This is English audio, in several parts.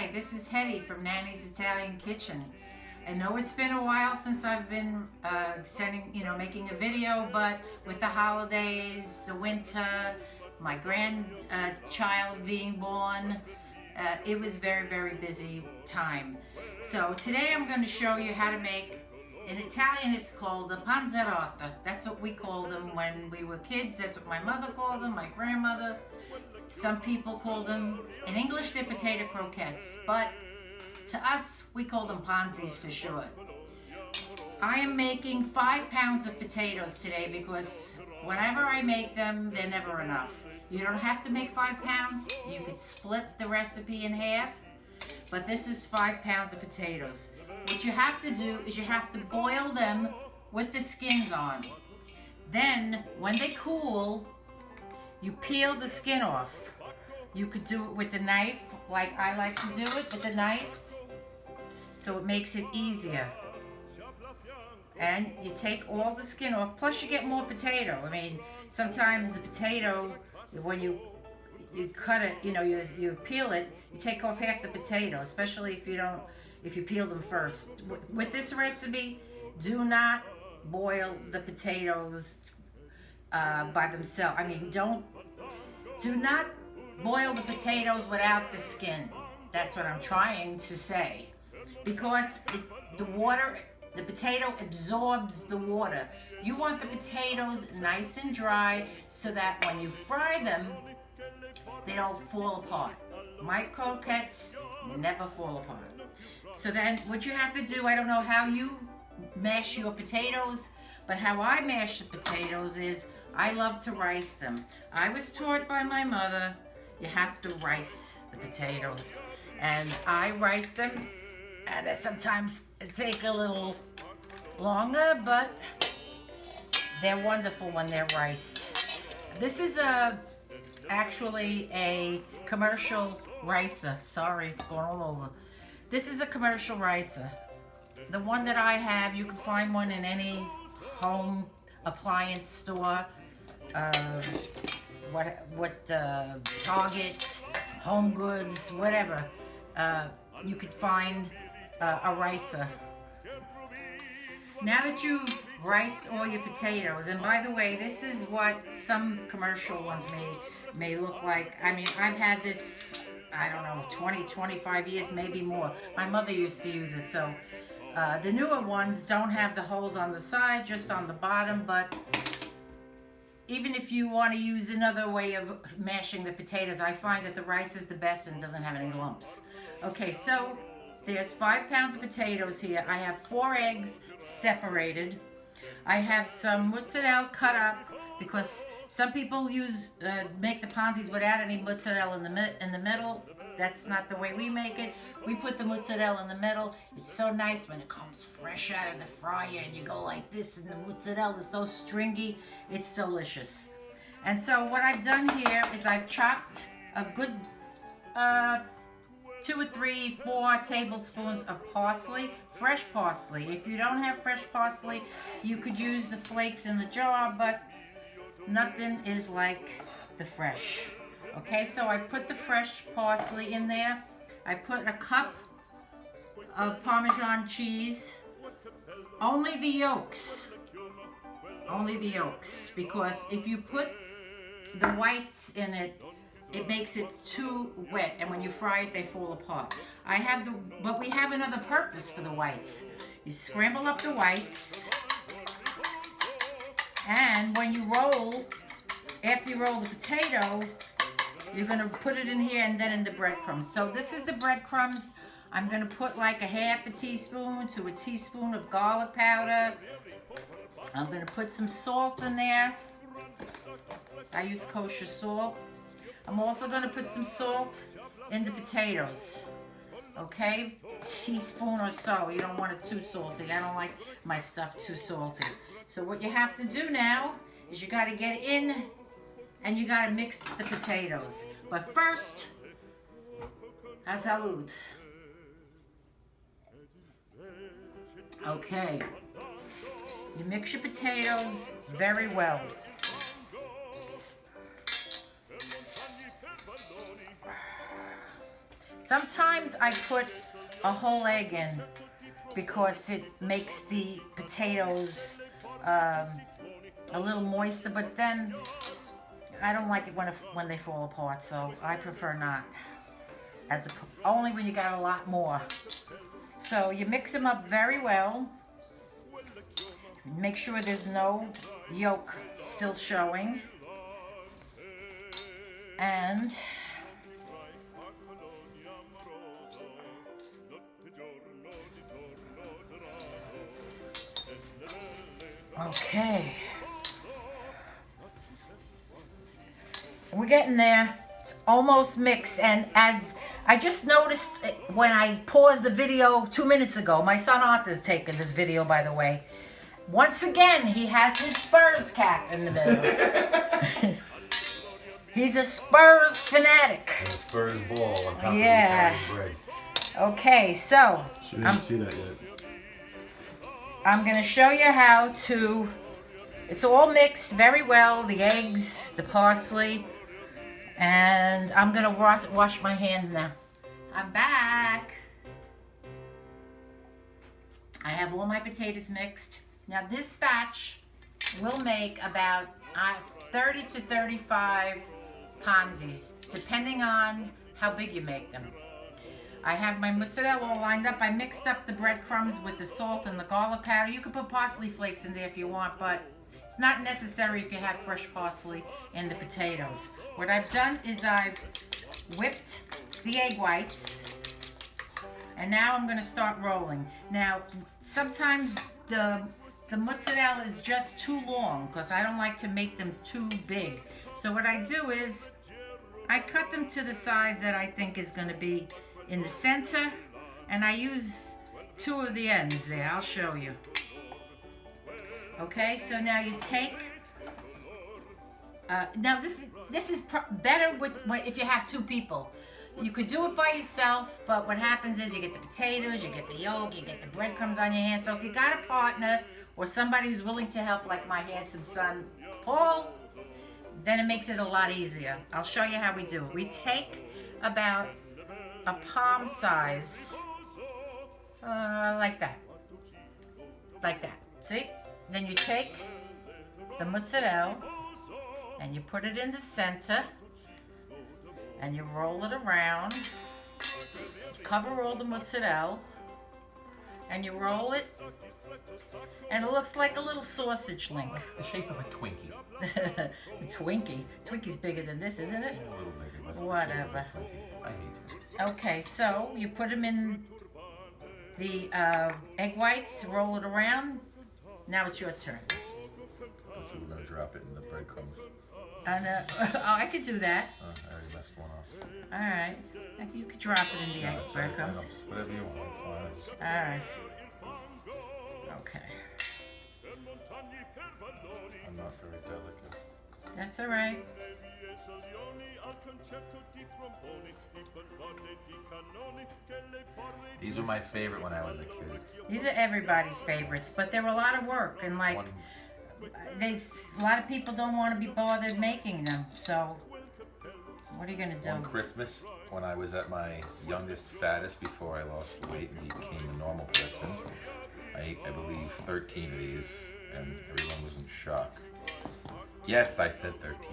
Hi, this is Hedy from Nanny's Italian Kitchen. I know it's been a while since I've been making a video, but with the holidays, the winter, my grandchild being born, it was very, very busy time. So today I'm going to show you how to make, in Italian it's called a Panzerotti. That's what we called them when we were kids. That's what my mother called them, my grandmother. Some people call them, in English they're potato croquettes, but to us we call them panzis for short. I am making 5 pounds of potatoes today because whenever I make them, they're never enough. You don't have to make 5 pounds. You could split the recipe in half, but this is 5 pounds of potatoes. What you have to do is you have to boil them with the skins on. Then, when they cool, you peel the skin off. You could do it with the knife, like I like to do it with the knife, so it makes it easier. And you take all the skin off, plus you get more potato. I mean, sometimes the potato, when you cut it, you peel it, you take off half the potato, especially if you peel them first. With this recipe, do not boil the potatoes by themselves. I mean, do not boil the potatoes without the skin. That's what I'm trying to say. Because the potato absorbs the water. You want the potatoes nice and dry so that when you fry them, they don't fall apart. My croquettes never fall apart. So then what you have to do, I don't know how you mash your potatoes, but how I mash the potatoes is I love to rice them. I was taught by my mother, you have to rice the potatoes. And I rice them, and sometimes it take a little longer, but they're wonderful when they're riced. This is actually a commercial ricer. Sorry, it's going all over. This is a commercial ricer. The one that I have, you can find one in any home appliance store. Target, Home Goods, whatever. You could find a ricer. Now that you've riced all your potatoes, and by the way, this is what some commercial ones may look like. I mean, I've had this, I don't know, 20, 25 years, maybe more. My mother used to use it, so the newer ones don't have the holes on the side, just on the bottom, but even if you want to use another way of mashing the potatoes, I find that the rice is the best and doesn't have any lumps. Okay, so there's 5 pounds of potatoes here. I have 4 eggs separated. I have some mozzarella cut up because some people make the panzis without any mozzarella in the middle. That's not the way we make it. We put the mozzarella in the middle. It's so nice when it comes fresh out of the fryer and you go like this and the mozzarella is so stringy. It's delicious. And so what I've done here is I've chopped a good 2 or 3, 4 tablespoons of parsley, fresh parsley. If you don't have fresh parsley, you could use the flakes in the jar, but nothing is like the fresh. Okay, so I put the fresh parsley in there. I put a cup of Parmesan cheese. Only the yolks. Only the yolks. Because if you put the whites in it, it makes it too wet. And when you fry it, they fall apart. But we have another purpose for the whites. You scramble up the whites. And when you after you roll the potato, you're going to put it in here and then in the breadcrumbs. So this is the breadcrumbs. I'm going to put like a half a teaspoon to a teaspoon of garlic powder. I'm going to put some salt in there. I use kosher salt. I'm also going to put some salt in the potatoes. Okay? Teaspoon or so. You don't want it too salty. I don't like my stuff too salty. So what you have to do now is you got to get in and you got to mix the potatoes. But first, a salud. Okay. You mix your potatoes very well. Sometimes I put a whole egg in because it makes the potatoes a little moister, but then I don't like it when they fall apart, so I prefer not. Only when you got a lot more. So you mix them up very well. Make sure there's no yolk still showing. And okay. We're getting there. It's almost mixed, and as I just noticed when I paused the video 2 minutes ago, my son Arthur's taking this video, by the way. Once again, he has his Spurs cap in the middle. He's a Spurs fanatic. And a Spurs ball on top of the Yeah. Italian bread. Okay, so She didn't see that yet. I'm going to show you how to, it's all mixed very well, the eggs, the parsley, and I'm going to wash my hands now. I'm back. I have all my potatoes mixed. Now this batch will make about 30 to 35 panzis, depending on how big you make them. I have my mozzarella all lined up. I mixed up the breadcrumbs with the salt and the garlic powder. You could put parsley flakes in there if you want, but it's not necessary if you have fresh parsley in the potatoes. What I've done is I've whipped the egg whites, and now I'm going to start rolling. Now, sometimes the mozzarella is just too long because I don't like to make them too big. So what I do is I cut them to the size that I think is going to be in the center, and I use 2 of the ends there. I'll show you. Okay, so now you take, now this is better if you have 2 people. You could do it by yourself, but what happens is you get the potatoes, you get the yolk, you get the breadcrumbs on your hands. So if you got a partner or somebody who's willing to help, like my handsome son, Paul, then it makes it a lot easier. I'll show you how we do it. We take about a palm size, like that. See? Then you take the mozzarella and you put it in the center and you roll it around. You cover all the mozzarella and you roll it, and it looks like a little sausage link. The shape of a Twinkie. A Twinkie? Twinkie's bigger than this, isn't it? A little bigger, but Whatever. I hate it. Okay, so you put them in the egg whites, roll it around. Now it's your turn. I thought you were going to drop it in the breadcrumbs. And, oh, I could do that. I already messed one up. All right. You could drop it in the egg It's all right, breadcrumbs. just whatever you want. It's fine. All right. Okay. I'm not very delicate. That's all right. These were my favorite when I was a kid. These are everybody's favorites, but they're a lot of work, and like a lot of people don't want to be bothered making them. So what are you gonna do? One Christmas, when I was at my youngest, fattest, before I lost weight and became a normal person, I ate, I believe, 13 of these, and everyone was in shock. Yes, I said 13.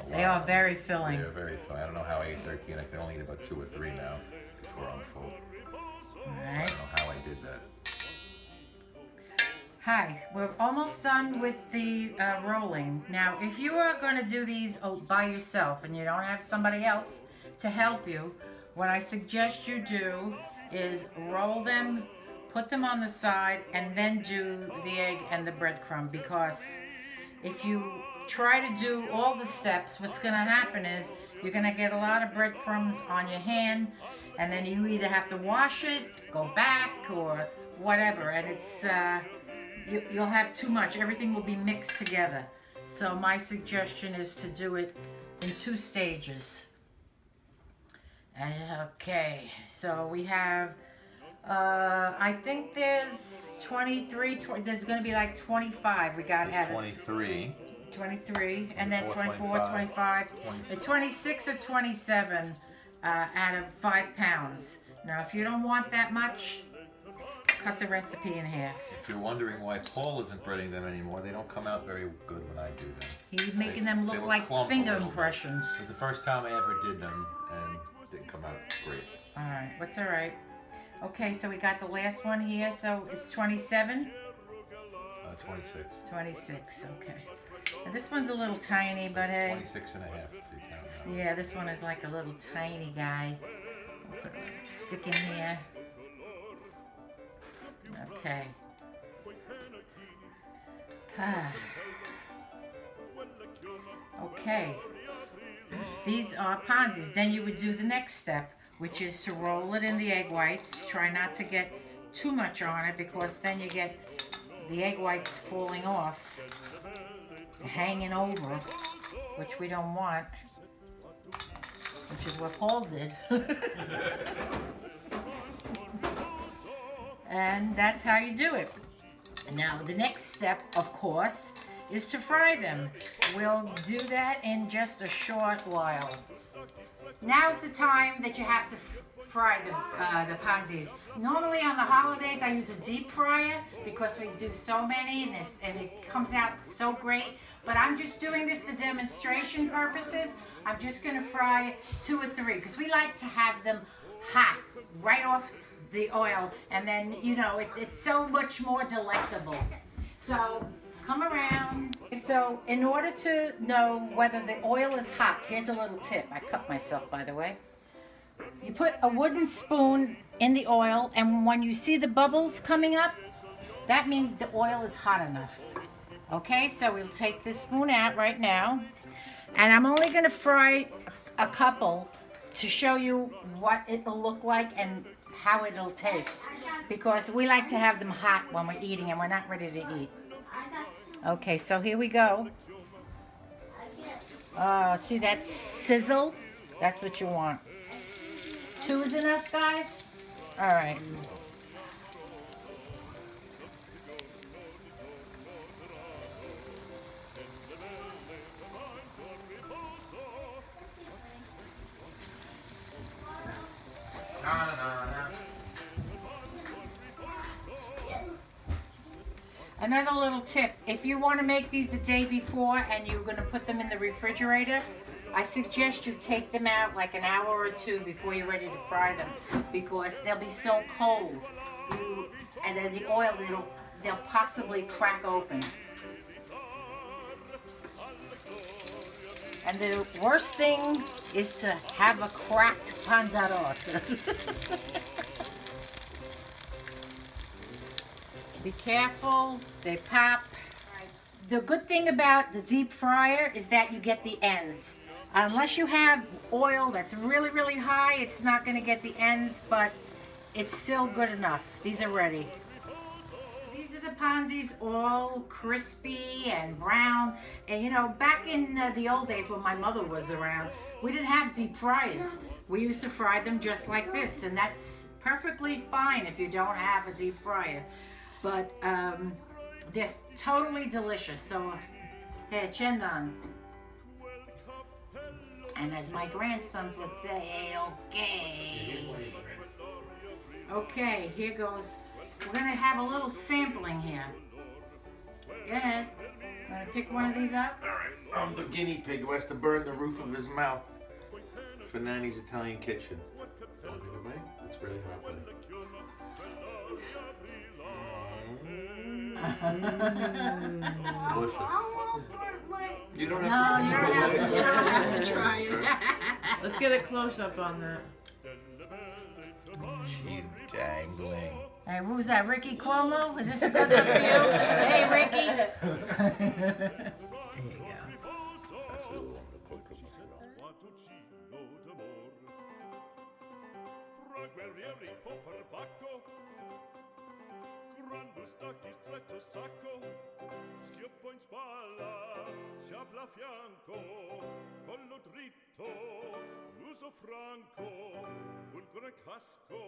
They are very filling. They are very filling. I don't know how I ate 13. I can only eat about 2 or 3 now before I'm full. All I right. don't know how I did that. Hi, we're almost done with the rolling. Now, if you are going to do these by yourself and you don't have somebody else to help you, what I suggest you do is roll them, put them on the side, and then do the egg and the breadcrumb, because if you try to do all the steps, what's going to happen is you're going to get a lot of breadcrumbs on your hand, and then you either have to wash it, go back, or whatever, and it's you'll have too much. Everything will be mixed together. So my suggestion is to do it in 2 stages. And okay, so we have I think there's 23, there's going to be like 25. We got to have 23. 23, and then 24, 24, 25. 26. The 26 or 27 out of 5 pounds. Now, if you don't want that much, cut the recipe in half. If you're wondering why Paul isn't breading them anymore, they don't come out very good when I do them. He's making them They look would like clump a finger little bit. impressions. It's the first time I ever did them, and it didn't come out great. Alright, what's alright? Okay, so we got the last one here, so it's 27? 26. 26, okay. Now this one's a little tiny, but hey. 26 and a half if you count that. Yeah, this one is like a little tiny guy. I'll put a stick in here. Okay. Okay. These are Ponzi's. Then you would do the next step, which is to roll it in the egg whites. Try not to get too much on it because then you get the egg whites falling off, hanging over, which we don't want, which is what Paul did. And that's how you do it. Now, the next step, of course, is to fry them. We'll do that in just a short while. Now's the time that you have to fry the Ponzi's. Normally on the holidays, I use a deep fryer because we do so many and it comes out so great. But I'm just doing this for demonstration purposes. I'm just gonna fry 2 or 3 because we like to have them hot right off the oil, and then you know it's so much more delectable. So come around. So in order to know whether the oil is hot, here's a little tip. I cut myself, by the way. You put a wooden spoon in the oil, and when you see the bubbles coming up, that means the oil is hot enough. Okay, so we'll take this spoon out right now, and I'm only going to fry a couple to show you what it'll look like and how it'll taste, because we like to have them hot when we're eating and we're not ready to eat. Okay, so here we go. See that sizzle? That's what you want. 2 is enough, guys? All right. Another little tip, if you want to make these the day before and you're going to put them in the refrigerator, I suggest you take them out like an hour or 2 before you're ready to fry them, because they'll be so cold. And then the oil, they'll possibly crack open. And the worst thing is to have a cracked Panzerotti. Be careful, they pop. The good thing about the deep fryer is that you get the ends. Unless you have oil that's really, really high, it's not going to get the ends, but it's still good enough. These are ready. These are the Ponzi's, all crispy and brown. And you know, back in the old days when my mother was around, we didn't have deep fryers. We used to fry them just like this, and that's perfectly fine if you don't have a deep fryer. But they're totally delicious. So, hey, Chendan. And as my grandsons would say, okay. Okay, here goes. We're going to have a little sampling here. Go ahead. Want to pick one of these up? All right, I'm the guinea pig who has to burn the roof of his mouth for Nanny's Italian kitchen. Want to take a bite? It's really hot, buddy. Delicious. You don't have to. No, you don't have to try it. Let's get a close-up on that. She's dangling. Hey, what was that, Ricky Cuomo? Is this a good one for you? Hey, Ricky. There you go. Quando stacchi stretto sacco, schioppo in spalla, sciabla a fianco, collo dritto, uso franco, un gran casco.